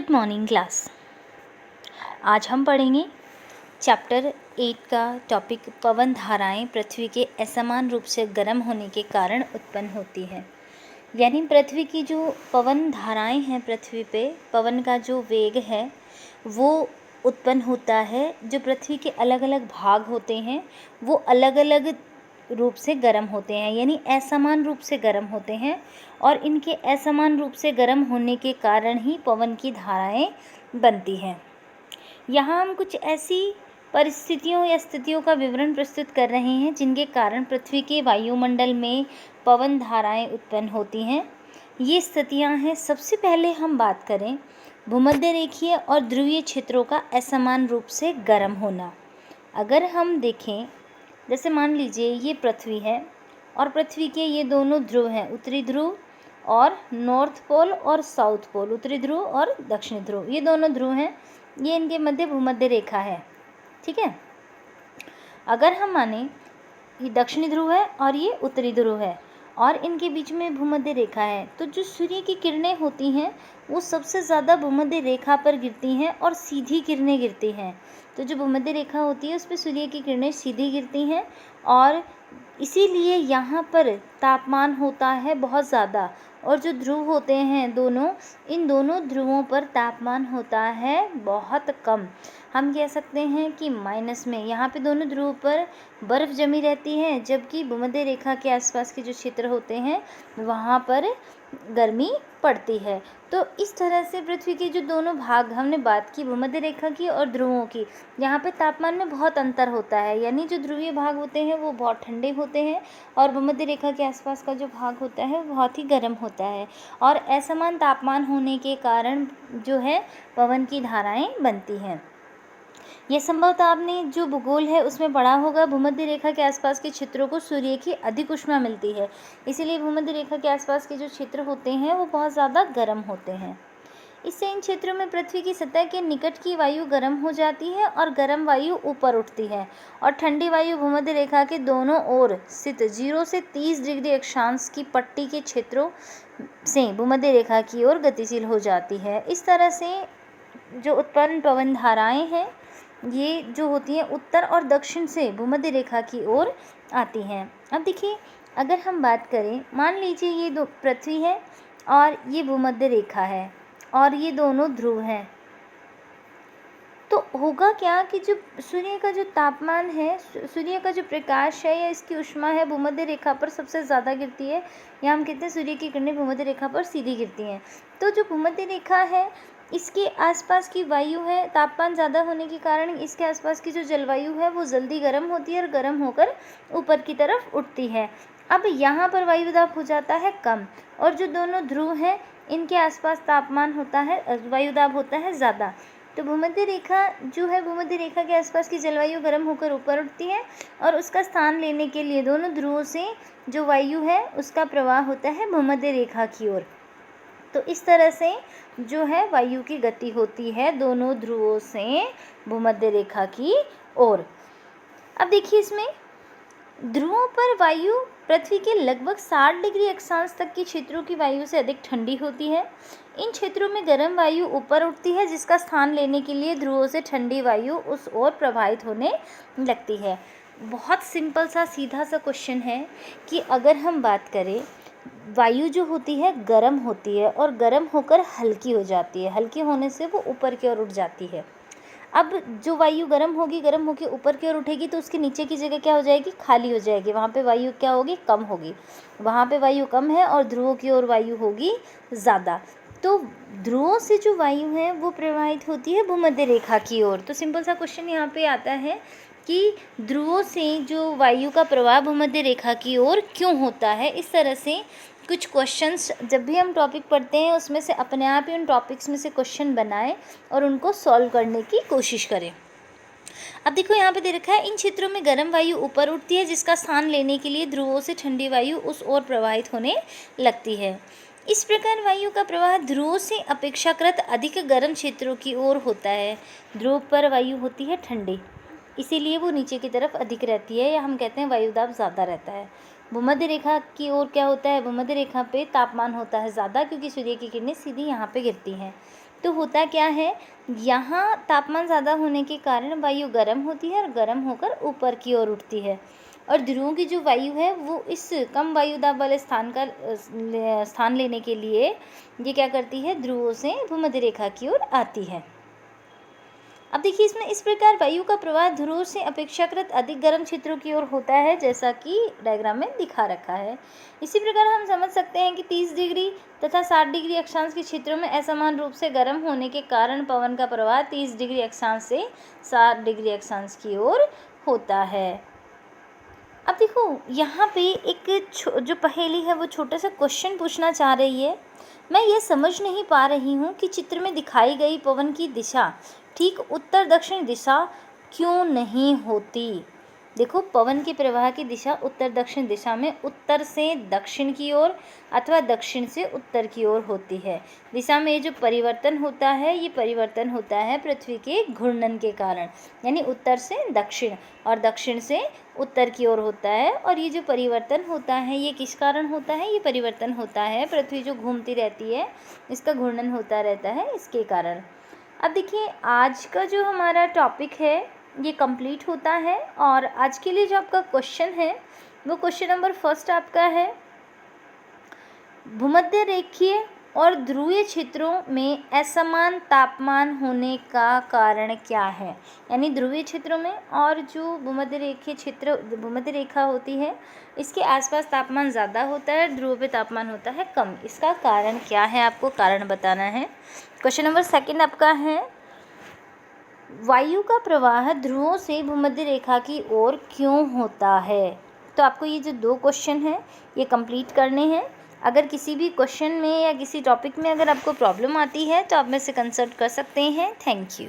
Good morning class. आज हम पढ़ेंगे चैप्टर 8 का टॉपिक पवन धाराएं पृथ्वी के असमान रूप से गर्म होने के कारण उत्पन्न होती हैं। यानी पृथ्वी की जो पवन धाराएं हैं, पृथ्वी पे पवन का जो वेग है वो उत्पन्न होता है। जो पृथ्वी के अलग अलग भाग होते हैं वो अलग अलग रूप से गर्म होते हैं, यानी असमान रूप से गर्म होते हैं, और इनके असमान रूप से गर्म होने के कारण ही पवन की धाराएं बनती हैं। यहाँ हम कुछ ऐसी परिस्थितियों या स्थितियों का विवरण प्रस्तुत कर रहे हैं जिनके कारण पृथ्वी के वायुमंडल में पवन धाराएं उत्पन्न होती हैं। ये स्थितियाँ हैं, सबसे पहले हम बात करें भूमध्य रेखीय और ध्रुवीय क्षेत्रों का असमान रूप से गर्म होना। अगर हम देखें, जैसे मान लीजिए ये पृथ्वी है और पृथ्वी के ये दोनों ध्रुव हैं, उत्तरी ध्रुव और नॉर्थ पोल और साउथ पोल, उत्तरी ध्रुव और दक्षिणी ध्रुव, ये दोनों ध्रुव हैं। ये इनके मध्य भूमध्य रेखा है, ठीक है। अगर हम माने ये दक्षिणी ध्रुव है और ये उत्तरी ध्रुव है और इनके बीच में भूमध्य रेखा है, तो जो सूर्य की किरणें होती हैं वो सबसे ज़्यादा भूमध्य रेखा पर गिरती हैं और सीधी किरणें गिरती हैं। तो जो भूमध्य रेखा होती है उस पर सूर्य की किरणें सीधी गिरती हैं और इसीलिए यहाँ पर तापमान होता है बहुत ज़्यादा। और जो ध्रुव होते हैं दोनों, इन दोनों ध्रुवों पर तापमान होता है बहुत कम। हम कह सकते हैं कि माइनस में। यहाँ पे दोनों ध्रुव पर बर्फ़ जमी रहती है, जबकि भूमध्य रेखा के आसपास के जो क्षेत्र होते हैं वहाँ पर गर्मी पड़ती है। तो इस तरह से पृथ्वी के जो दोनों भाग, हमने बात की भूमध्य रेखा की और ध्रुवों की, यहाँ पे तापमान में बहुत अंतर होता है। यानी जो ध्रुवीय भाग होते हैं वो बहुत ठंडे होते हैं और भूमध्य रेखा के आसपास का जो भाग होता है वो बहुत ही गर्म होता है। और असमान तापमान होने के कारण जो है पवन की धाराएं बनती हैं। यह संभवतः आपने जो भूगोल है उसमें पढ़ा होगा। भूमध्य रेखा के आसपास के क्षेत्रों को सूर्य की अधिक ऊष्मा मिलती है, इसीलिए भूमध्य रेखा के आसपास के जो क्षेत्र होते हैं वो बहुत ज़्यादा गर्म होते हैं। इससे इन क्षेत्रों में पृथ्वी की सतह के निकट की वायु गर्म हो जाती है और गर्म वायु ऊपर उठती है और ठंडी वायु भूमध्य रेखा के दोनों ओर स्थित 0 से 30 डिग्री अक्षांश की पट्टी के क्षेत्रों से भूमध्य रेखा की ओर गतिशील हो जाती है। इस तरह से जो उत्पन्न पवन धाराएं हैं ये जो होती हैं उत्तर और दक्षिण से भूमध्य रेखा की ओर आती हैं। अब देखिए, अगर हम बात करें, मान लीजिए ये दो पृथ्वी है और ये भूमध्य रेखा है और ये दोनों ध्रुव हैं, तो होगा क्या कि जो सूर्य का जो तापमान है, सूर्य का जो प्रकाश है या इसकी ऊष्मा है भूमध्य रेखा पर सबसे ज़्यादा गिरती है, या हम कहते हैं सूर्य की किरणें भूमध्य रेखा पर सीधी गिरती हैं। तो जो भूमध्य रेखा है इसके आसपास की वायु है, तापमान ज़्यादा होने के कारण इसके आसपास की जो जलवायु है वो जल्दी गर्म होती है और गर्म होकर ऊपर की तरफ उठती है। अब यहाँ पर वायुदाब हो जाता है कम, और जो दोनों ध्रुव हैं इनके आसपास तापमान होता है, वायुदाब होता है ज़्यादा। तो भूमध्य रेखा जो है, भूमध्य रेखा के आसपास की जलवायु गर्म होकर ऊपर उठती है और उसका स्थान लेने के लिए दोनों ध्रुवों से जो वायु है उसका प्रवाह होता है भूमध्य रेखा की ओर। तो इस तरह से जो है वायु की गति होती है दोनों ध्रुवों से भूमध्य रेखा की ओर। अब देखिए, इसमें ध्रुवों पर वायु पृथ्वी के लगभग 60 डिग्री अक्षांश तक के क्षेत्रों की वायु से अधिक ठंडी होती है। इन क्षेत्रों में गर्म वायु ऊपर उठती है जिसका स्थान लेने के लिए ध्रुवों से ठंडी वायु उस ओर प्रवाहित होने लगती है। बहुत सिंपल सा सीधा सा क्वेश्चन है कि अगर हम बात करें, वायु जो होती है गर्म होती है और गर्म होकर हल्की हो जाती है, हल्की होने से वो ऊपर की ओर उठ जाती है। अब जो वायु गर्म होगी, गर्म होकर ऊपर की ओर उठेगी तो उसके नीचे की जगह क्या हो जाएगी, खाली हो जाएगी। वहाँ पे वायु क्या होगी, कम होगी। वहाँ पे वायु कम है और ध्रुवों की ओर वायु होगी ज़्यादा। तो ध्रुवों से जो वायु है वो प्रवाहित होती है भूमध्य रेखा की ओर। तो सिंपल सा क्वेश्चन यहाँ पे आता है कि ध्रुवों से जो वायु का प्रवाह भूमध्य रेखा की ओर क्यों होता है। इस तरह से कुछ क्वेश्चंस जब भी हम टॉपिक पढ़ते हैं उसमें से अपने आप ही उन टॉपिक्स में से क्वेश्चन बनाएं और उनको सॉल्व करने की कोशिश करें। अब देखो, यहाँ पे दे रखा है, इन क्षेत्रों में गर्म वायु ऊपर उठती है जिसका स्थान लेने के लिए ध्रुवों से ठंडी वायु उस ओर प्रवाहित होने लगती है। इस प्रकार वायु का प्रवाह ध्रुवों से अपेक्षाकृत अधिक गर्म क्षेत्रों की ओर होता है। ध्रुव पर वायु होती है ठंडी, इसीलिए वो नीचे की तरफ अधिक रहती है, या हम कहते हैं वायुदाब ज़्यादा रहता है। भूमध्य रेखा की ओर क्या होता है, भूमध्य रेखा पे तापमान होता है ज़्यादा, क्योंकि सूर्य की किरणें सीधी यहाँ पे गिरती हैं। तो होता क्या है, यहाँ तापमान ज़्यादा होने के कारण वायु गर्म होती है और गर्म होकर ऊपर की ओर उठती है, और ध्रुवों की जो वायु है वो इस कम वायु दाब वाले स्थान लेने के लिए ये क्या करती है, ध्रुवों से भूमध्य रेखा की ओर आती है। अब देखिए इसमें इस प्रकार वायु का प्रवाह ध्रुवों से अपेक्षाकृत अधिक गर्म क्षेत्रों की ओर होता है, जैसा कि डायग्राम में दिखा रखा है। इसी प्रकार हम समझ सकते हैं कि 30 डिग्री तथा 60 डिग्री अक्षांश के क्षेत्रों में असमान रूप से गर्म होने के कारण पवन का प्रवाह 30 डिग्री अक्षांश से 60 डिग्री अक्षांश की ओर होता है। अब देखो यहाँ पे एक जो पहेली है वो छोटा सा क्वेश्चन पूछना चाह रही है। मैं ये समझ नहीं पा रही हूँ कि चित्र में दिखाई गई पवन की दिशा ठीक उत्तर दक्षिण दिशा क्यों नहीं होती। देखो पवन के प्रवाह की दिशा उत्तर दक्षिण दिशा में उत्तर से दक्षिण की ओर अथवा दक्षिण से उत्तर की ओर होती है। दिशा में ये जो परिवर्तन होता है, ये परिवर्तन होता है पृथ्वी के घूर्णन के कारण, यानी उत्तर से दक्षिण और दक्षिण से उत्तर की ओर होता है। और ये जो परिवर्तन होता है ये किस कारण होता है, ये परिवर्तन होता है पृथ्वी जो घूमती रहती है, इसका घूर्णन होता रहता है, इसके कारण। अब देखिए आज का जो हमारा टॉपिक है ये कंप्लीट होता है, और आज के लिए जो आपका क्वेश्चन है वो क्वेश्चन नंबर 1 आपका है, भूमध्य रेखीय और ध्रुवीय क्षेत्रों में असमान तापमान होने का कारण क्या है। यानी ध्रुवीय क्षेत्रों में और जो भूमध्य रेखीय क्षेत्र, भूमध्य रेखा होती है, इसके आसपास तापमान ज़्यादा होता है, ध्रुव पे तापमान होता है कम। इसका कारण क्या है, आपको कारण बताना है। क्वेश्चन नंबर 2 आपका है, वायु का प्रवाह ध्रुवों से भूमध्य रेखा की ओर क्यों होता है। तो आपको ये जो 2 क्वेश्चन हैं ये कंप्लीट करने हैं। अगर किसी भी क्वेश्चन में या किसी टॉपिक में अगर आपको प्रॉब्लम आती है तो आप मेरे से कंसल्ट कर सकते हैं। Thank you.